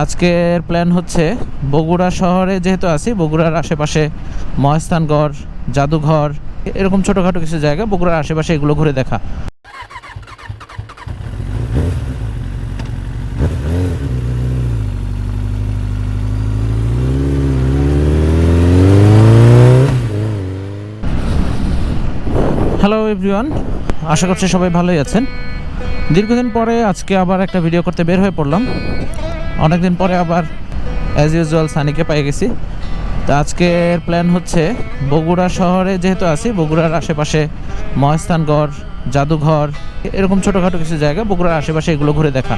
আজকের প্ল্যান হচ্ছে বগুড়া শহরে যেহেতু আছি, বগুড়ার আশেপাশে মহাস্থানগড়, জাদুঘর, এরকম ছোটোখাটো কিছু জায়গা বগুড়ার আশেপাশে এগুলো ঘুরে দেখা। হ্যালো এভরিওয়ান, আশা করছি সবাই ভালোই আছেন। দীর্ঘদিন পরে আজকে আবার একটা ভিডিও করতে বের হয়ে পড়লাম। অনেকদিন পরে আবার অ্যাজ ইউজুয়াল সানিকে পেয়ে গেছি। তো আজকের প্ল্যান হচ্ছে বগুড়া শহরে যেহেতু আছি, বগুড়ার আশেপাশে মহাস্থানগড়, জাদুঘর, এরকম ছোটোখাটো কিছু জায়গা বগুড়ার আশেপাশে এগুলো ঘুরে দেখা।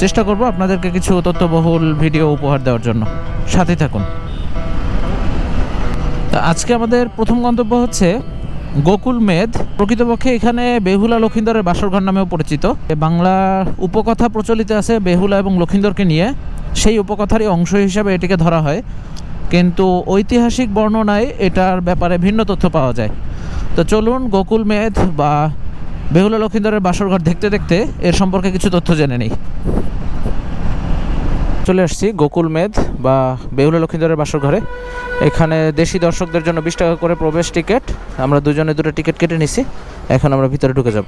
চেষ্টা করব আপনাদেরকে কিছু তথ্যবহুল ভিডিও উপহার দেওয়ার জন্য, সাথে থাকুন। তো আজকে আমাদের প্রথম গন্তব্য হচ্ছে গোকুল মেদ। প্রকৃতপক্ষে এখানে বেহুলা লক্ষিন্দরের বাসরঘর নামেও পরিচিত। বাংলা উপকথা প্রচলিত আছে বেহুলা এবং লক্ষিন্দরকে নিয়ে, সেই উপকথারই অংশ হিসাবে এটিকে ধরা হয়, কিন্তু ঐতিহাসিক বর্ণনায় এটার ব্যাপারে ভিন্ন তথ্য পাওয়া যায়। তো চলুন গোকুল মেদ বা বেহুলা লক্ষিন্দরের বাসরঘর দেখতে দেখতে এর সম্পর্কে কিছু তথ্য জেনে নিই। চলে আসছি গোকুল মেদ বা বেহুলা লক্ষিন্দরের বাসরঘরে। এখানে দেশি দর্শকদের জন্য 20 টাকা করে প্রবেশ টিকিট। আমরা দুজনে দুটো টিকিট কেটে নিছি। এখন আমরা ভিতরে ঢুকে যাব।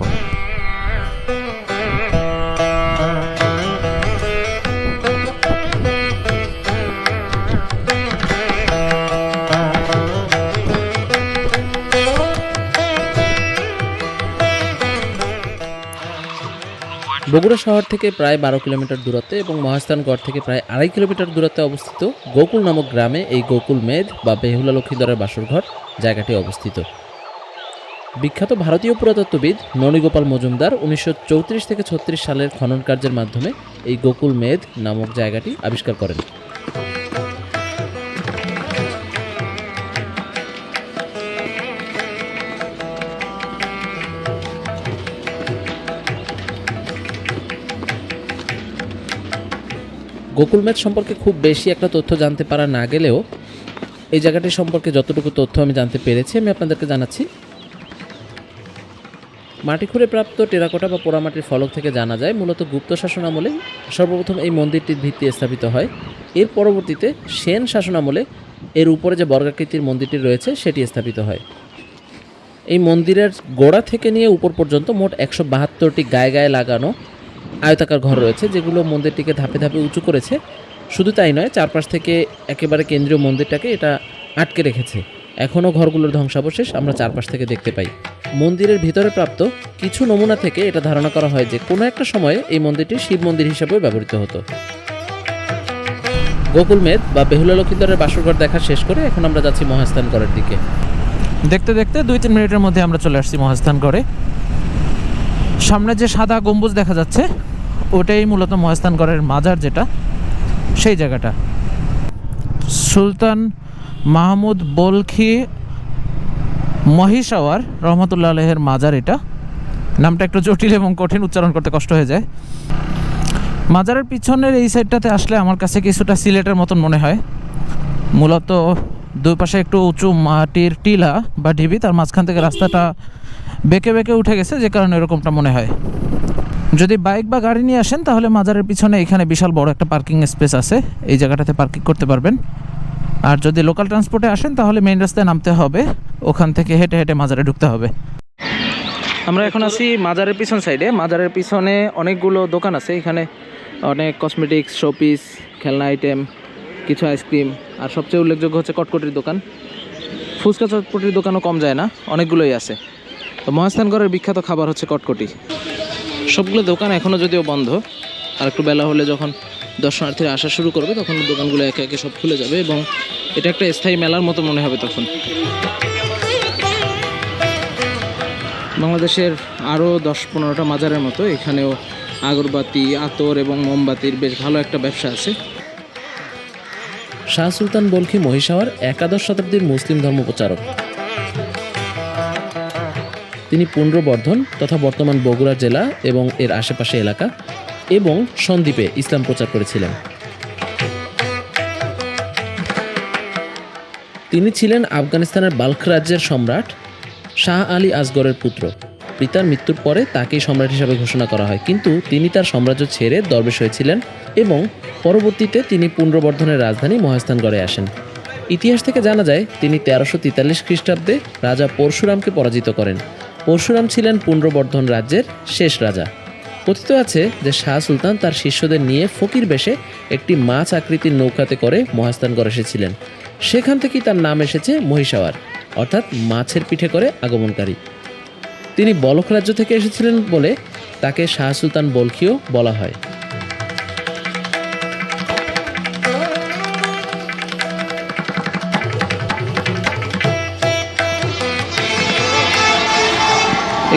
বগুড়া শহর থেকে প্রায় 12 কিলোমিটার দূরত্বে এবং মহাস্থানগড় থেকে প্রায় 2.5 কিলোমিটার দূরত্বে অবস্থিত গোকুল নামক গ্রামে এই গোকুল মেদ বা বেহুলা লক্ষিন্দরের বাসরঘর জায়গাটি অবস্থিত। বিখ্যাত ভারতীয় পুরাতত্ত্ববিদ ননীগোপাল মজুমদার 1934 থেকে 36 সালের খনন কার্যের মাধ্যমে এই গোকুল মেদ নামক জায়গাটি আবিষ্কার করেন। গোকুল মেদ সম্পর্কে খুব বেশি একটা তথ্য জানতে পারা না গেলেও এই জায়গাটি সম্পর্কে যতটুকু তথ্য আমি জানতে পেরেছি আমি আপনাদেরকে জানাচ্ছি। মাটি খুঁড়ে প্রাপ্ত টেরাকোটা বা পোড়ামাটির ফলক থেকে জানা যায় মূলত গুপ্ত শাসন আমলে সর্বপ্রথম এই মন্দিরটির ভিত্তি স্থাপিত হয়। এর পরবর্তীতে সেন শাসনামলে এর উপরে যে বর্গাকৃতির মন্দিরটি রয়েছে সেটি স্থাপিত হয়। এই মন্দিরের গোড়া থেকে নিয়ে উপর পর্যন্ত মোট 172টি গায়ে গায়ে লাগানো আয়তাকার ঘর রয়েছে, যেগুলো মন্দিরটিকে ধাপে ধাপে উঁচু করেছে। শুধু তাই নয়, চারপাশ থেকে একেবারে কেন্দ্রীয় মন্দিরটাকে এটা আটকে রেখেছে। এখনও ঘরগুলোর ধ্বংসাবশেষ আমরা চারপাশ থেকে দেখতে পাই। মন্দিরের ভিতরে প্রাপ্ত কিছু নমুনা থেকে এটা ধারণা করা হয় যে কোনো একটা সময়ে এই মন্দিরটি শিব মন্দির হিসেবেও ব্যবহৃত হতো। গোকুল মেদ বা বেহুলা লক্ষিন্দরের বাসরঘর দেখা শেষ করে এখন আমরা যাচ্ছি মহাস্থানগড়ের দিকে। দেখতে দেখতে 2-3 মিনিটের মধ্যে আমরা চলে আসছি মহাস্থানগড়ে। সামনে যে সাদা গম্বুজ দেখা যাচ্ছে ওটাই মূলত মহাস্থানগড়ের মাজার, যেটা সেই জায়গাটা। সুলতান মাহমুদ বলখি মহিষাওয়ার রহমতুল্লাহ আলাইহির মাজার। এটা নামটা একটু জটিল এবং কঠিন, উচ্চারণ করতে কষ্ট হয়ে যায়। মাজারের পিছনের এই সাইডটাতে আসলে আমার কাছে কিছুটা সিলেটের মতন মনে হয়। মূলত দুই পাশে একটু উঁচু মাটির টিলা বা ঢিবি, তার মাঝখান থেকে রাস্তাটা বেঁকে বেঁকে উঠে গেছে, যে কারণে এরকমটা মনে হয়। যদি বাইক বা গাড়ি নিয়ে আসেন তাহলে মাজারের পিছনে এখানে বিশাল বড় একটা পার্কিং স্পেস আছে, এই জায়গাটাতে পার্কিং করতে পারবেন। আর যদি লোকাল ট্রান্সপোর্টে আসেন তাহলে মেইন রাস্তায় নামতে হবে, ওখান থেকে হেঁটে হেঁটে মাজারে ঢুকতে হবে। আমরা এখন আছি মাজারের পিছন সাইডে। মাজারের পিছনে অনেকগুলো দোকান আছে, এখানে অনেক কসমেটিক্স, শোপিস, খেলনা আইটেম, কিছু আইসক্রিম, আর সবচেয়ে উল্লেখযোগ্য হচ্ছে কটকটির দোকান। ফুচকা চটপটির দোকানও কম যায় না, অনেকগুলোই আছে। তো মহাস্থানগড়ের বিখ্যাত খাবার হচ্ছে কটকটি। সবগুলো দোকান এখনও যদিও বন্ধ, আর একটু বেলা হলে যখন দর্শনার্থীরা আসা শুরু করবে তখন দোকানগুলো একে একে সব খুলে যাবে এবং এটা একটা স্থায়ী মেলার মতো মনে হবে তখন। বাংলাদেশের আরও 10-15টা মাজারের মতো এখানেও আগরবাতি, আতর এবং মোমবাতির বেশ ভালো একটা ব্যবসা আছে। শাহ সুলতান বলখি মহিষাওয়ার 11 শতাব্দীর মুসলিম ধর্ম প্রচারক। তিনি পুন্ড্রবর্ধন তথা বর্তমান বগুড়া জেলা এবং এর আশেপাশে এলাকা এবং সন্দ্বীপে ইসলাম প্রচার করেছিলেন। তিনি ছিলেন আফগানিস্তানের বাল্খ রাজ্যের সম্রাট শাহ আলী আসগরের পুত্র। পিতার মৃত্যুর পরে তাকেই সম্রাট হিসাবে ঘোষণা করা হয়, কিন্তু তিনি তার সাম্রাজ্য ছেড়ে দরবেশ হয়েছিলেন এবং পরবর্তীতে তিনি পুনর্বর্ধনের রাজধানী মহেস্থানগড়ে আসেন। ইতিহাস থেকে জানা যায় তিনি 1343 খ্রিস্টাব্দে রাজা পরশুরামকে পরাজিত করেন। পরশুরাম ছিলেন পুনর্বর্ধন রাজ্যের শেষ রাজা। কথিত আছে যে শাহ সুলতান তার শিষ্যদের নিয়ে ফকির বেশে একটি মাছ আকৃতির নৌকাতে করে মহেস্থানগড় এসেছিলেন। সেখান থেকেই তার নাম এসেছে মহিষাওয়ার, অর্থাৎ মাছের পিঠে করে আগমনকারী। তিনি বলখ রাজ্য থেকে এসেছিলেন বলে তাকে শাহ সুলতান বলখিও বলা হয়।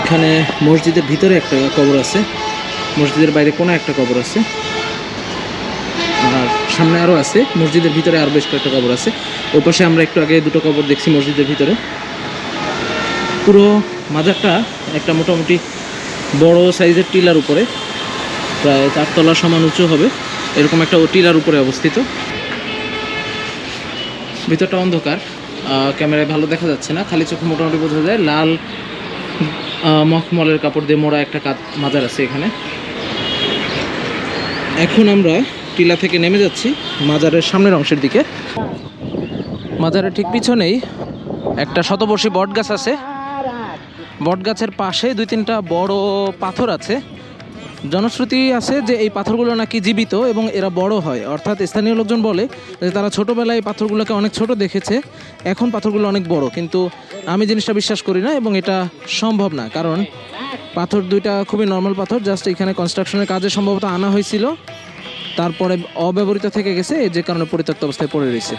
এখানে মসজিদের ভিতরে একটা কবর আছে, মসজিদের বাইরে কোনো একটা কবর আছে, আর সামনে আরও আছে, মসজিদের ভিতরে আরও বেশ কয়েকটা কবর আছে। ওই পাশে আমরা একটু আগে দুটো কবর দেখছি মসজিদের ভিতরে। পুরো মাজারটা একটা মোটামুটি বড় সাইজের টিলার উপরে, প্রায় 4 তলা সমান উঁচু হবে, এরকম একটা টিলার উপরে অবস্থিত। ভিতরটা অন্ধকার, ক্যামেরায় ভালো দেখা যাচ্ছে না, খালি চোখে মোটামুটি বোঝা যায় লাল মখমলের কাপড় দিয়ে মোড়া একটা মাজার আছে এখানে। এখন আমরা টিলা থেকে নেমে যাচ্ছি মাজারের সামনের অংশের দিকে। মাজারের ঠিক পিছনেই একটা শতবর্ষী বট গাছ আছে। বট গাছের পাশে 2-3টা বড় পাথর আছে। জনশ্রুতি আছে যে এই পাথরগুলো নাকি জীবিত এবং এরা বড় হয়, অর্থাৎ স্থানীয় লোকজন বলে যে তারা ছোটোবেলায় এই পাথরগুলোকে অনেক ছোট দেখেছে, এখন পাথরগুলো অনেক বড়। কিন্তু আমি জিনিসটা বিশ্বাস করি না এবং এটা সম্ভব না, কারণ পাথর দুইটা খুবই নর্মাল পাথর, জাস্ট এখানে কনস্ট্রাকশনের কাজে সম্ভবত আনা হয়েছিল, তারপরে অব্যবহৃত থেকে গেছে, যে কারণে পরিত্যক্ত অবস্থায় পড়ে রয়েছে।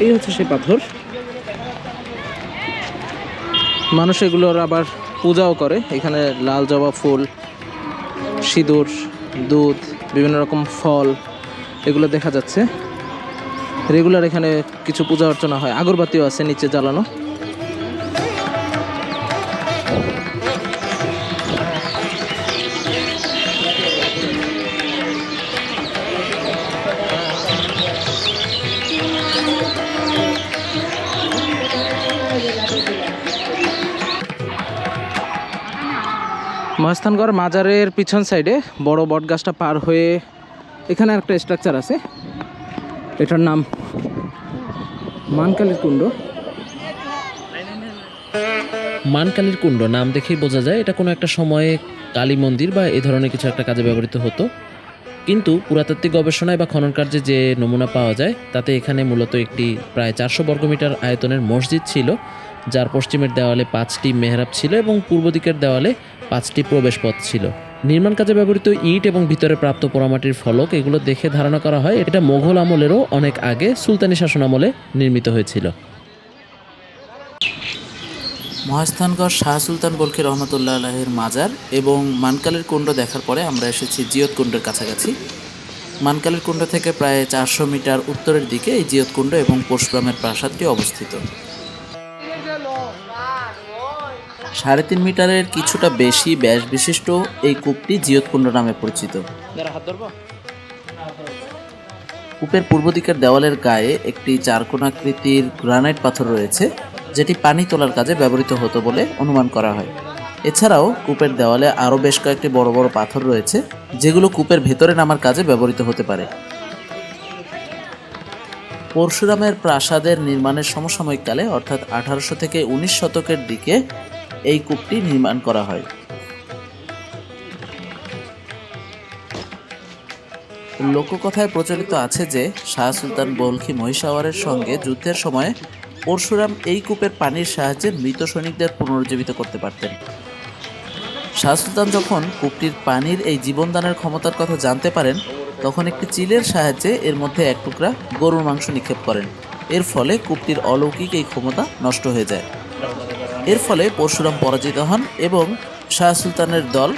এই হচ্ছে সেই পাথর। মানুষ এগুলোর আবার পূজাও করে। এখানে লাল জবা ফুল, সিঁদুর, দুধ, বিভিন্ন রকম ফল এগুলো দেখা যাচ্ছে। রেগুলার এখানে কিছু পূজা অর্চনা হয়, আগরবাতিও আছে নিচে জ্বালানো। মহেস্থানগড় মাজারের পিছন সাইডে বড় বট গাছটা পার হয়ে এখানে একটা স্ট্রাকচার আছে, এটার নাম মানকালীর কুণ্ড। মানকালীর কুণ্ড নাম দেখেই বোঝা যায় এটা কোনো একটা সময়ে কালী মন্দির বা এই ধরনের কিছু একটা কাজে ব্যবহৃত হতো, কিন্তু পুরাতাত্ত্বিক গবেষণায় বা খনন কার্যে যে নমুনা পাওয়া যায় তাতে এখানে মূলত একটি প্রায় 400 বর্গমিটার আয়তনের মসজিদ ছিল, যার পশ্চিমের দেওয়ালে 5টি মেহরাব ছিল এবং পূর্ব দিকের দেওয়ালে 5টি প্রবেশ পথ ছিল। নির্মাণ কাজে ব্যবহৃত ইট এবং ভিতরে প্রাপ্ত পোড়ামাটির ফলক এগুলো দেখে ধারণা করা হয় এটা মোঘল আমলেরও অনেক আগে সুলতানি শাসন আমলে নির্মিত হয়েছিল। মহেস্থানগড় শাহ সুলতান বলখি রহমতুল্লাহ আলাইহির মাজার এবং মানকালীর কুণ্ড দেখার পরে আমরা এসেছি জিয়ত কুণ্ডের কাছাকাছি। মানকালীর কুণ্ড থেকে প্রায় 400 মিটার উত্তরের দিকে এই জিয়ত কুণ্ড এবং পরশুরামের প্রাসাদটি অবস্থিত। 3.5 মিটারের কিছুটা বেশি ব্যাস বিশিষ্ট এই কূপটি জিয়ত কুণ্ড নামে পরিচিত। কূপের পূর্ব দিকের দেওয়ালের গায়ে একটি চারকোণাকৃতির গ্রানাইট পাথর রয়েছে, যেটি পানি তোলার কাজে ব্যবহৃত হতো বলে অনুমান করা হয়। এছাড়াও কূপের দেওয়ালে আরও বেশ কয়েকটি বড় বড় পাথর রয়েছে, যেগুলো কূপের ভেতরে নামার কাজে ব্যবহৃত হতে পারে। পরশুরামের প্রাসাদের নির্মাণের সমসাময়িককালে অর্থাৎ 1800 থেকে 19 শতকের দিকে এই কূপটি নির্মাণ করা হয়। লোককথায় প্রচলিত আছে যে শাহ সুলতান বলখি মহিষাওয়ারের সঙ্গে যুদ্ধের সময় পরশুরাম এই কূপের পানির সাহায্যে মৃত সৈনিকদের পুনরুজ্জীবিত করতে পারতেন। শাহ সুলতান যখন কূপটির পানির এই জীবনদানের ক্ষমতার কথা জানতে পারেন, তখন একটি চিলের সাহায্যে এর মধ্যে এক টুকরা গরুর মাংস নিক্ষেপ করেন। এর ফলে কূপটির অলৌকিক এই ক্ষমতা নষ্ট হয়ে যায়। এর ফলে পরশুরাম পরাজিত হন এবং শাহ সুলতানের দল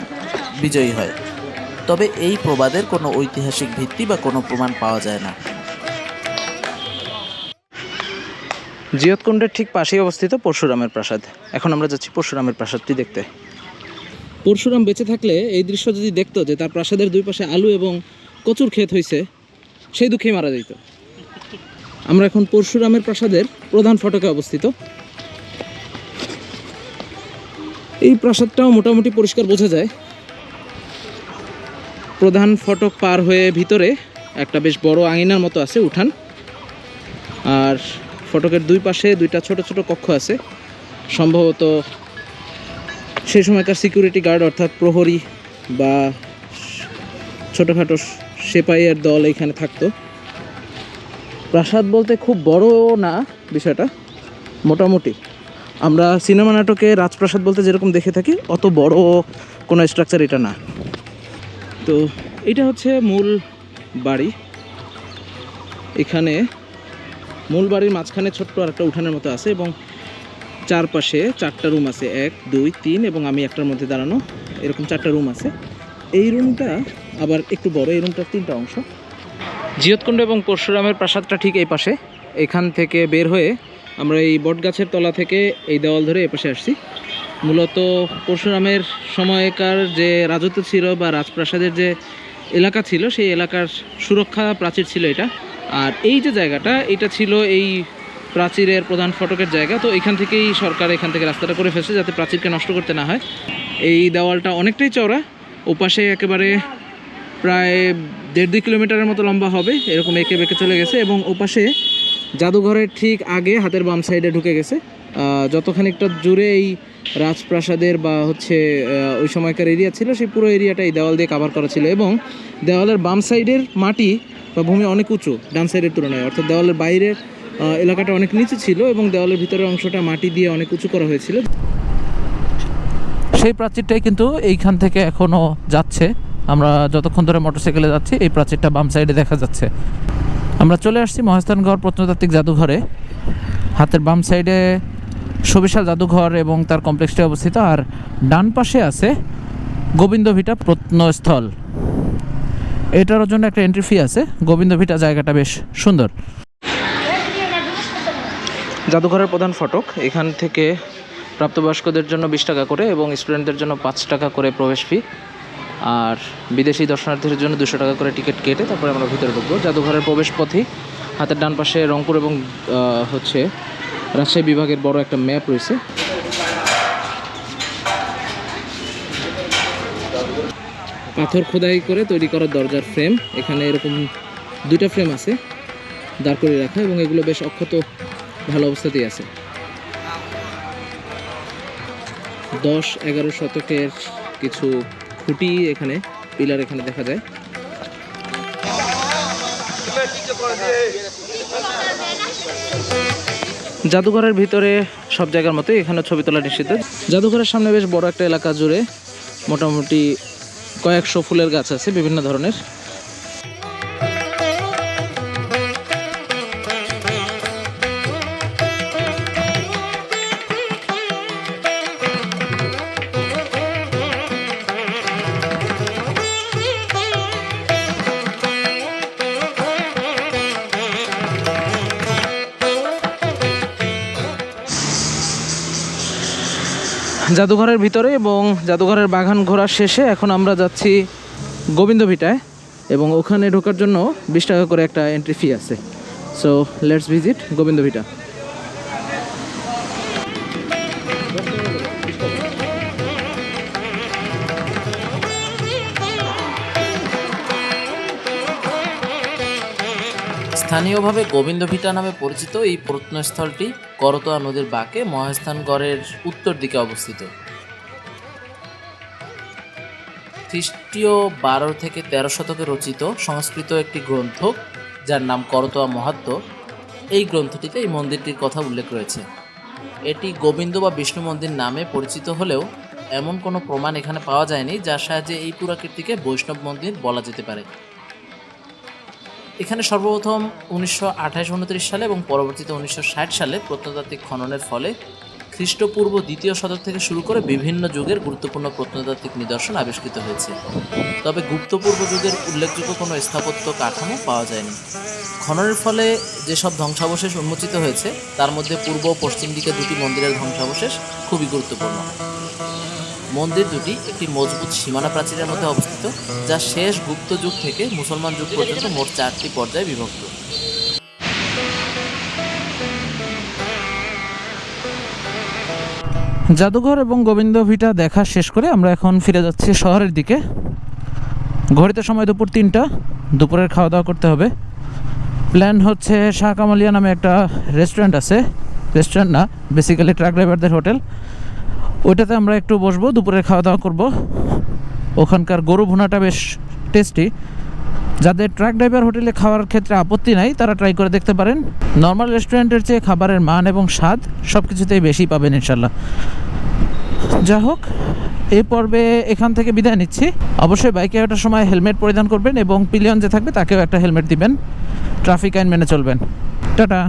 বিজয়ী হয়। তবে এই প্রবাদের কোনো ঐতিহাসিক ভিত্তি বা কোনো প্রমাণ পাওয়া যায় না। জিয়ত কুণ্ডের ঠিক পাশেই অবস্থিত পরশুরামের প্রাসাদ। এখন আমরা যাচ্ছি পরশুরামের প্রাসাদটি দেখতে। পরশুরাম বেঁচে থাকলে এই দৃশ্য যদি দেখতো যে তার প্রাসাদের দুই পাশে আলু এবং কচুর ক্ষেত হয়েছে, সেই দুঃখেই মারা যেত। আমরা এখন পরশুরামের প্রাসাদের প্রধান ফটকে অবস্থিত। এই প্রাসাদটাও মোটামুটি পরিষ্কার বোঝা যায়। প্রধান ফটক পার হয়ে ভিতরে একটা বেশ বড় আঙিনার মতো আছে, উঠান। আর ফটকের দুই পাশে দুইটা ছোট ছোট কক্ষ আছে, সম্ভবত সেই সময়কার সিকিউরিটি গার্ড অর্থাৎ প্রহরী বা ছোটোখাটো সেপাইয়ের দল এখানে থাকতো। প্রাসাদ বলতে খুব বড় না বিষয়টা, মোটামুটি আমরা সিনেমা নাটকে রাজপ্রাসাদ বলতে যেরকম দেখে থাকি অত বড় কোনো স্ট্রাকচার এটা না। তো এটা হচ্ছে মূল বাড়ি। এখানে মূল বাড়ির মাঝখানে ছোট্ট আর একটা উঠানের মতো আছে এবং চারপাশে 4টা রুম আছে, 1, 2, 3 এবং আমি একটার মধ্যে দাঁড়ানো, এরকম 4টা রুম আছে। এই রুমটা আবার একটু বড়, এই রুমটার 3টা অংশ। জিয়তকুণ্ড এবং পরশুরামের প্রাসাদটা ঠিক এই পাশে। এখান থেকে বের হয়ে আমরা এই বট গাছের তলা থেকে এই দেওয়াল ধরে এ পাশে আসছি। মূলত পরশুরামের সময়কার যে রাজত্ব ছিল বা রাজপ্রাসাদের যে এলাকা ছিল সেই এলাকার সুরক্ষা প্রাচীর ছিল এটা। আর এই যে জায়গাটা, এটা ছিল এই প্রাচীরের প্রধান ফটকের জায়গা। তো এখান থেকেই সরকার এখান থেকে রাস্তাটা করে ফেলছে যাতে প্রাচীরকে নষ্ট করতে না হয়। এই দেওয়ালটা অনেকটাই চওড়া, ওপাশে একেবারে প্রায় 1.5-2 কিলোমিটারের মতো লম্বা হবে, এরকম এঁকে বেঁকে চলে গেছে। এবং ওপাশে জাদুঘরের ঠিক আগে হাতের বাম সাইডে ঢুকে গেছে। যতখানিকটা জুড়ে এই রাজপ্রাসাদের বা হচ্ছে ওই সময়কার এরিয়া ছিল সেই পুরো এরিয়াটা এই দেওয়াল দিয়ে কাভার করা ছিল। এবং দেওয়ালের বাম সাইডের মাটি বা ভূমি অনেক উঁচু ডান সাইডের তুলনায়, অর্থাৎ দেওয়ালের বাইরের এলাকাটা অনেক নিচু ছিল এবং দেওয়ালের ভিতরের অংশটা মাটি দিয়ে অনেক উঁচু করা হয়েছিল। সেই প্রাচীরটাই কিন্তু এইখান থেকে এখনও যাচ্ছে। আমরা যতক্ষণ ধরে মোটরসাইকেলে যাচ্ছি এই প্রাচীরটা বাম সাইডে দেখা যাচ্ছে। আমরা চলে আসছি মহাস্থানগড় প্রত্নতাত্ত্বিক জাদুঘরে। হাতের বাম সাইডে সুবিশাল জাদুঘর এবং তার কমপ্লেক্সটি অবস্থিত, আর ডান পাশে আছে গোবিন্দভিটা প্রত্নস্থল। এটার জন্য একটা এন্ট্রি ফি আছে। গোবিন্দভিটা জায়গাটা বেশ সুন্দর। জাদুঘরের প্রধান ফটক, এখান থেকে প্রাপ্তবয়স্কদের জন্য 20 টাকা করে এবং স্টুডেন্টদের জন্য 5 টাকা করে প্রবেশ ফি, আর বিদেশি দর্শনার্থীদের জন্য 200 টাকা করে টিকিট কেটে তারপরে আমরা ভিতরে ঢুকবো। জাদুঘরের প্রবেশ পথেই হাতের ডান পাশে রংপুর এবং হচ্ছে রাজশাহী বিভাগের বড় একটা ম্যাপ রয়েছে। পাথর খোদাই করে তৈরি করা দরজার ফ্রেম, এখানে এরকম 2টা ফ্রেম আছে দাঁড় করে রাখা এবং এগুলো বেশ অক্ষত ভালো অবস্থাতেই আছে। 10-11 শতকের কিছু খুঁটি এখানে, পিলার এখানে দেখা যায়। জাদুঘরের ভিতরে সব জায়গার মতো এখানে ছবি তোলা নিষিদ্ধ। জাদুঘরের সামনে বেশ বড় একটা এলাকা জুড়ে মোটামুটি কয়েকশো ফুলের গাছ আছে বিভিন্ন ধরনের। জাদুঘরের ভিতরে এবং জাদুঘরের বাগান ঘোরা শেষে এখন আমরা যাচ্ছি গোবিন্দভিটায় এবং ওখানে ঢোকার জন্য 20 টাকা করে একটা এন্ট্রি ফি আছে। So let's visit Govinda Bhita. স্থানীয়ভাবে গোবিন্দভিটা নামে পরিচিত এই প্রত্নস্থলটি করতোয়া নদীর বাঁকে মহাস্থানগড়ের উত্তর দিকে অবস্থিত। খ্রিস্টীয় 12 থেকে 13 শতকে রচিত সংস্কৃত একটি গ্রন্থ যার নাম করতোয়া মহাত্ম্য, এই গ্রন্থটিতে এই মন্দিরটির কথা উল্লেখ রয়েছে। এটি গোবিন্দ বা বিষ্ণু মন্দির নামে পরিচিত হলেও এমন কোনো প্রমাণ এখানে পাওয়া যায়নি যার সাহায্যে এই পুরাকীর্তিকে বৈষ্ণব মন্দির বলা যেতে পারে। এখানে সর্বপ্রথম 1928-29 সালে এবং পরবর্তীতে 1960 সালে প্রত্নতাত্ত্বিক খননের ফলে খ্রিস্টপূর্ব 2য় শতক থেকে শুরু করে বিভিন্ন যুগের গুরুত্বপূর্ণ প্রত্নতাত্ত্বিক নিদর্শন আবিষ্কৃত হয়েছে। তবে গুপ্তপূর্ব যুগের উল্লেখযোগ্য কোনো স্থাপত্য কাঠামো পাওয়া যায়নি। খননের ফলে যেসব ধ্বংসাবশেষ উন্মোচিত হয়েছে তার মধ্যে পূর্ব ও পশ্চিম দিকে 2টি মন্দিরের ধ্বংসাবশেষ খুবই গুরুত্বপূর্ণ। মন্দির দুটি একটি মজবুত সীমানা প্রাচীরের মধ্যে অবস্থিত, যা শেষ গুপ্ত যুগ থেকে মুসলমান যুগ পর্যন্ত মোট 4টি পর্যায়ে বিভক্ত। জাদুঘর এবং গোবিন্দ ভিটা দেখা শেষ করে আমরা এখন ফিরে যাচ্ছি শহরের দিকে। ঘড়িতে সময় দুপুর 3টা, দুপুরের খাওয়া দাওয়া করতে হবে। প্ল্যান হচ্ছে শাহ কামালিয়া নামে একটা রেস্টুরেন্ট আছে, রেস্টুরেন্ট না বেসিক্যালি ট্রাক ড্রাইভারদের হোটেল, ওইটাতে আমরা একটু বসবো, দুপুরের খাওয়া দাওয়া করব। ওখানকার গরু ভুনাটা বেশ টেস্টি। যাদের ট্রাক ড্রাইভার হোটেলে খাওয়ার ক্ষেত্রে আপত্তি নাই তারা ট্রাই করে দেখতে পারেন। নর্মাল রেস্টুরেন্টের চেয়ে খাবারের মান এবং স্বাদ সব কিছুতেই বেশি পাবেন ইনশাল্লাহ। যা হোক, এই পর্বে এখান থেকে বিদায় নিচ্ছি। অবশ্যই বাইকে ওঠার সময় হেলমেট পরিধান করবেন এবং পিলিয়ন যে থাকবে তাকেও একটা হেলমেট দিবেন। ট্রাফিক আইন মেনে চলবেন। টাটা।